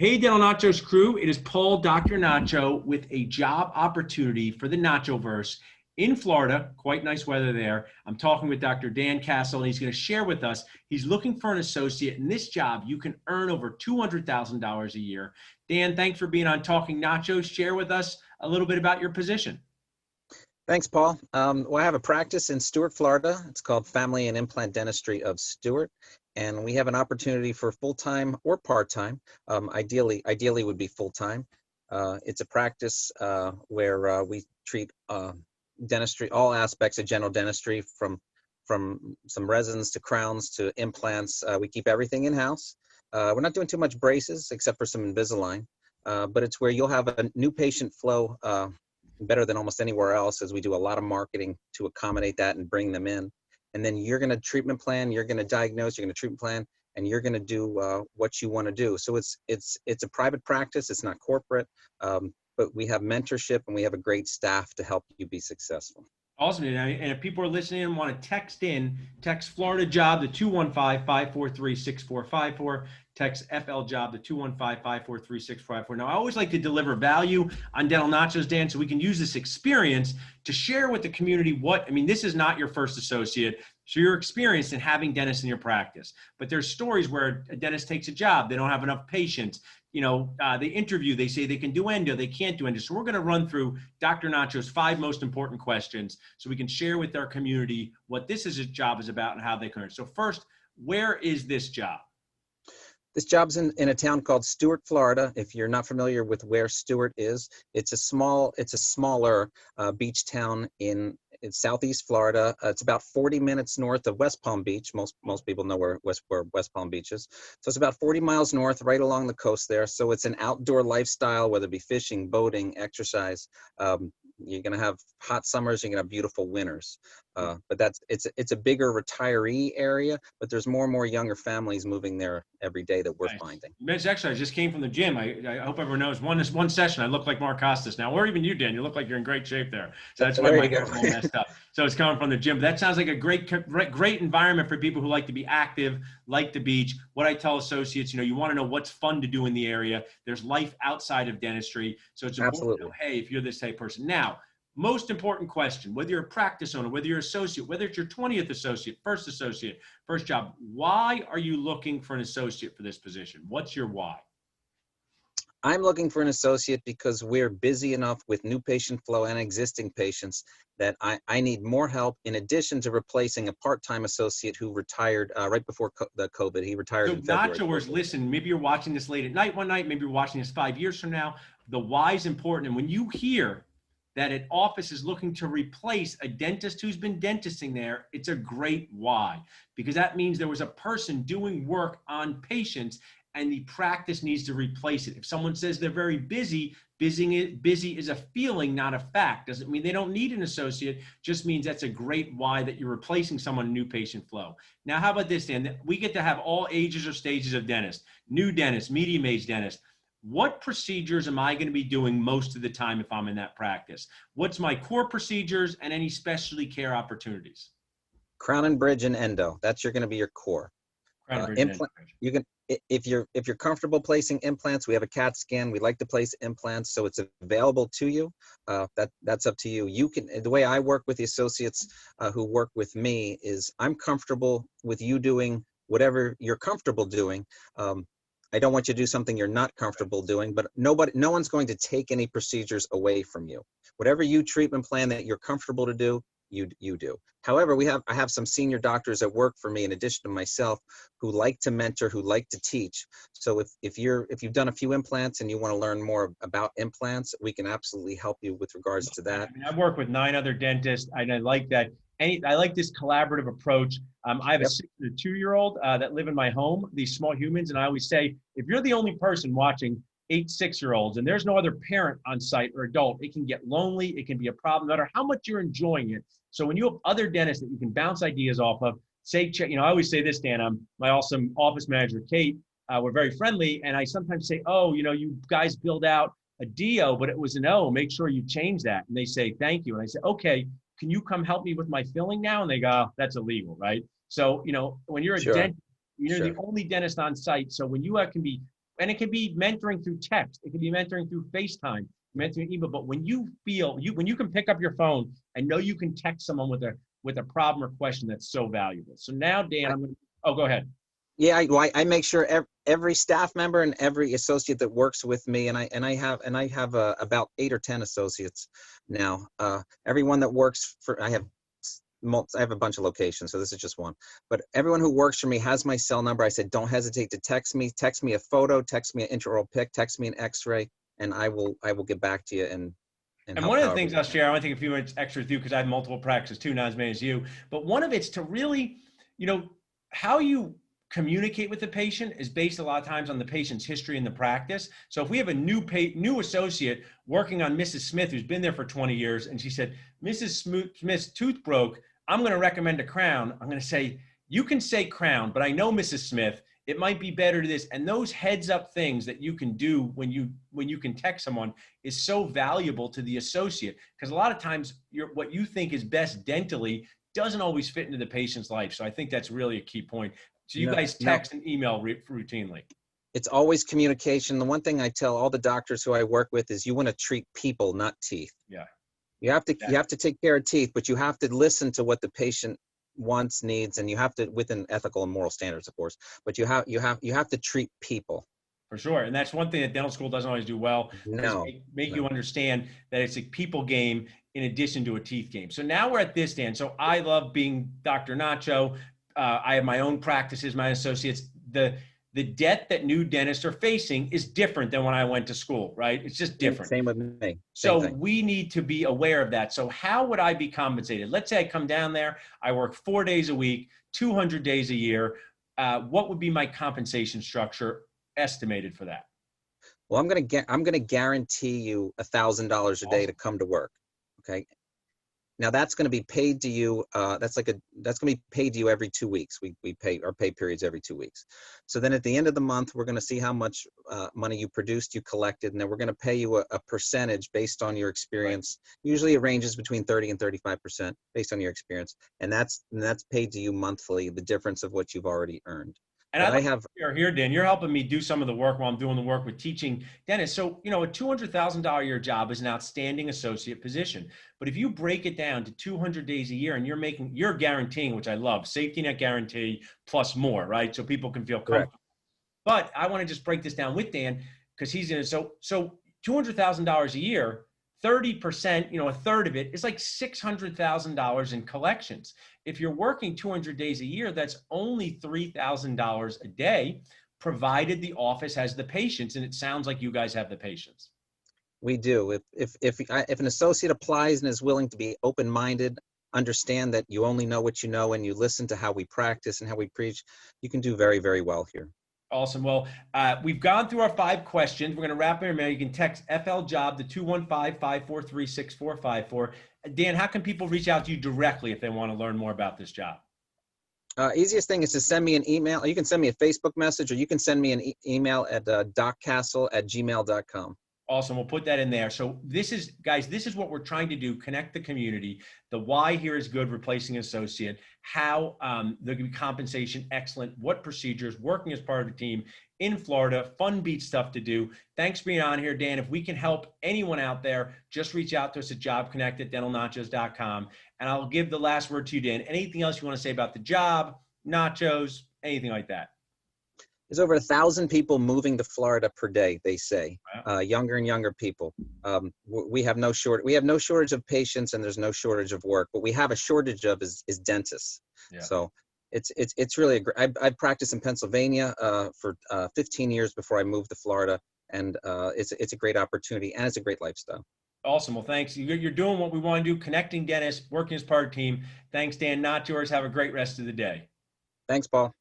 Hey, Dental Nachos crew. It is Paul, Dr. Nacho, with a job opportunity for the Nachoverse in Florida. Quite nice weather there. I'm talking with Dr. Dan Casel, and he's going to share with us. He's looking for an associate. In this job, you can earn over $200,000 a year. Dan, thanks for being on Talking Nachos. Share with us a little bit about your position. Thanks, Paul. Well, I have a practice in Stuart, Florida. It's called Family and Implant Dentistry of Stuart, and we have an opportunity for full-time or part-time. Ideally would be full-time. It's a practice where we treat dentistry, all aspects of general dentistry, from some resins to crowns to implants. We keep everything in-house. We're not doing too much braces except for some Invisalign, but it's where you'll have a new patient flow better than almost anywhere else, as we do a lot of marketing to accommodate that and bring them in. And then you're going to treatment plan, you're going to diagnose, you're going to treatment plan, and you're going to do what you want to do. So it's a private practice. It's not corporate, but we have mentorship and we have a great staff to help you be successful. Awesome. And if people are listening and want to text Florida Job to 215-543-6454. Text FL Job to 215-543-6454. Now, I always like to deliver value on Dental Nachos, Dan, so we can use this experience to share with the community this is not your first associate, so you're experienced in having dentists in your practice. But there's stories where a dentist takes a job, they don't have enough patients. They interview, they say they can do endo, they can't do endo. So we're going to run through Dr. Nacho's 5 most important questions so we can share with our community what this job is about and how they can earn. So first, where is this job? This job's in a town called Stuart, Florida. If you're not familiar with where Stuart is, it's a smaller beach town in southeast Florida. It's about 40 minutes north of West Palm Beach. Most people know where West Palm Beach is. So it's about 40 miles north, right along the coast there. So it's an outdoor lifestyle, whether it be fishing, boating, exercise. You're going to have hot summers, you're going to have beautiful winters. But it's a bigger retiree area, but there's more and more younger families moving there every day that we're finding. Actually, I just came from the gym. I hope everyone knows one session I look like Mark Costas now, or even you, Dan. You look like you're in great shape there. So that's why my hair's all messed up. So it's coming from the gym. That sounds like a great environment for people who like to be active, like the beach. What I tell associates, you want to know what's fun to do in the area. There's life outside of dentistry. So it's important to know, hey, if you're this type of person. Now, most important question, whether you're a practice owner, whether you're an associate, whether it's your 20th associate, first job, why are you looking for an associate for this position? What's your why? I'm looking for an associate because we're busy enough with new patient flow and existing patients that I need more help, in addition to replacing a part-time associate who retired right before the COVID. He retired in February. Nachos, listen, maybe you're watching this late at night one night, maybe you're watching this 5 years from now. The why is important. And when you hear that an office is looking to replace a dentist who's been dentisting there, it's a great why, because that means there was a person doing work on patients and the practice needs to replace it. If someone says they're very busy, busy is a feeling, not a fact. Doesn't mean they don't need an associate, just means that's a great why that you're replacing someone in new patient flow. Now, how about this, Dan? We get to have all ages or stages of dentists, new dentists, medium age dentists. What procedures am I going to be doing most of the time if I'm in that practice? What's my core procedures and any specialty care opportunities? Crown and bridge and endo. That's going to be your core. You can, if you're comfortable placing implants, we have a CAT scan. We like to place implants, so it's available to you. That's up to you. You can. The way I work with the associates who work with me is I'm comfortable with you doing whatever you're comfortable doing. I don't want you to do something you're not comfortable doing, but no one's going to take any procedures away from you. Whatever you treatment plan that you're comfortable to do, you do. However, I have some senior doctors that work for me in addition to myself who like to mentor, who like to teach. So if you've done a few implants and you want to learn more about implants, we can absolutely help you with regards to that. I've worked with 9 other dentists, and I like that. I like this collaborative approach. I have a 6 and a 2-year-old that live in my home, these small humans. And I always say, if you're the only person watching 8 6-year-olds and there's no other parent on site or adult, it can get lonely. It can be a problem, no matter how much you're enjoying it. So when you have other dentists that you can bounce ideas off of, I always say this, Dan, my awesome office manager, Kate, we're very friendly. And I sometimes say, you guys build out a DO, but it was an O, make sure you change that. And they say, thank you. And I say, okay, can you come help me with my filling now? And they go, oh, that's illegal, right? So, when you're a dentist, you're the only dentist on site. So when you can be And it can be mentoring through text. It can be mentoring through FaceTime, mentoring email. But when you feel when you can pick up your phone and know you can text someone with a problem or question, that's so valuable. So now, Dan, oh, go ahead. Yeah, I make sure every staff member and every associate that works with me, and I have about 8 or 10 associates now. Everyone that works for, I have a bunch of locations, so this is just one. But everyone who works for me has my cell number. I said, don't hesitate to text me. Text me a photo. Text me an intraoral pic. Text me an X-ray, and I will get back to you and And help one of the however things we I'll can. share, I want to take a few minutes extra with you because I have multiple practices too, not as many as you. But one of it's to really, how you communicate with the patient is based a lot of times on the patient's history in the practice. So if we have a new associate working on Mrs. Smith, who's been there for 20 years, and she said, Mrs. Smith's tooth broke, I'm going to recommend a crown. I'm going to say, you can say crown, but I know Mrs. Smith, it might be better to this. And those heads up things that you can do when you can text someone is so valuable to the associate, because a lot of times what you think is best dentally doesn't always fit into the patient's life. So I think that's really a key point. So you No, guys no, text and email routinely. it's always communication. The one thing I tell all the doctors who I work with is you want to treat people, not teeth. Yeah. You have to take care of teeth, but you have to listen to what the patient wants, needs, and you have to, within ethical and moral standards, of course, but you have to treat people. For sure. And that's one thing that dental school doesn't always do well, is No, make you no. understand that it's a people game in addition to a teeth game. So now we're at this, Dan. So I love being Dr. Nacho. I have my own practices, my associates. The debt that new dentists are facing is different than when I went to school, right? It's just different. Same with me. Same So thing. we need to be aware of that. So how would I be compensated? Let's say I come down there, I work 4 days a week, 200 days a year. What would be my compensation structure estimated for that? Well, I'm gonna guarantee you $1,000 a day to Awesome. come to work. Okay. Now that's going to be paid to you. That's going to be paid to you every 2 weeks. We pay our pay periods every 2 weeks. So then at the end of the month, we're going to see how much money you produced, you collected, and then we're going to pay you a percentage based on your experience. Right. Usually it ranges between 30 and 35% based on your experience. And that's paid to you monthly, the difference of what you've already earned. And I have here, Dan, you're helping me do some of the work while I'm doing the work with teaching dentists. So, a $200,000 a year job is an outstanding associate position. But if you break it down to 200 days a year and you're guaranteeing, which I love, safety net guarantee plus more, right? So people can feel comfortable. Correct. But I want to just break this down with Dan because he's going to, so $200,000 a year, 30%, a third of it is like $600,000 in collections. If you're working 200 days a year, that's only $3,000 a day, provided the office has the patience. And it sounds like you guys have the patience. We do. If an associate applies and is willing to be open-minded, understand that you only know what you know, and you listen to how we practice and how we preach, you can do very, very well here. Awesome. Well, we've gone through our 5 questions. We're going to wrap in here. You can text FL Job to 215-543-6454. Dan, how can people reach out to you directly if they want to learn more about this job? Easiest thing is to send me an email. You can send me a Facebook message, or you can send me an email at drcasel@gmail.com. Awesome. We'll put that in there. So this is what we're trying to do. Connect the community. The why here is good, replacing associate, how there can be compensation, excellent, what procedures, working as part of a team in Florida, fun beach stuff to do. Thanks for being on here, Dan. If we can help anyone out there, just reach out to us at jobconnect@dentalnachos.com. And I'll give the last word to you, Dan. Anything else you want to say about the job, nachos, anything like that? There's over 1,000 people moving to Florida per day, they say. Wow. Younger and younger people. We have no shortage of patients, and there's no shortage of work. What we have a shortage of is dentists. Yeah. So it's really I've practiced in Pennsylvania for 15 years before I moved to Florida, and it's a great opportunity, and it's a great lifestyle. Awesome. Well, thanks. You're doing what we want to do, connecting dentists, working as part of a team. Thanks, Dan. Not yours. Have a great rest of the day. Thanks, Paul.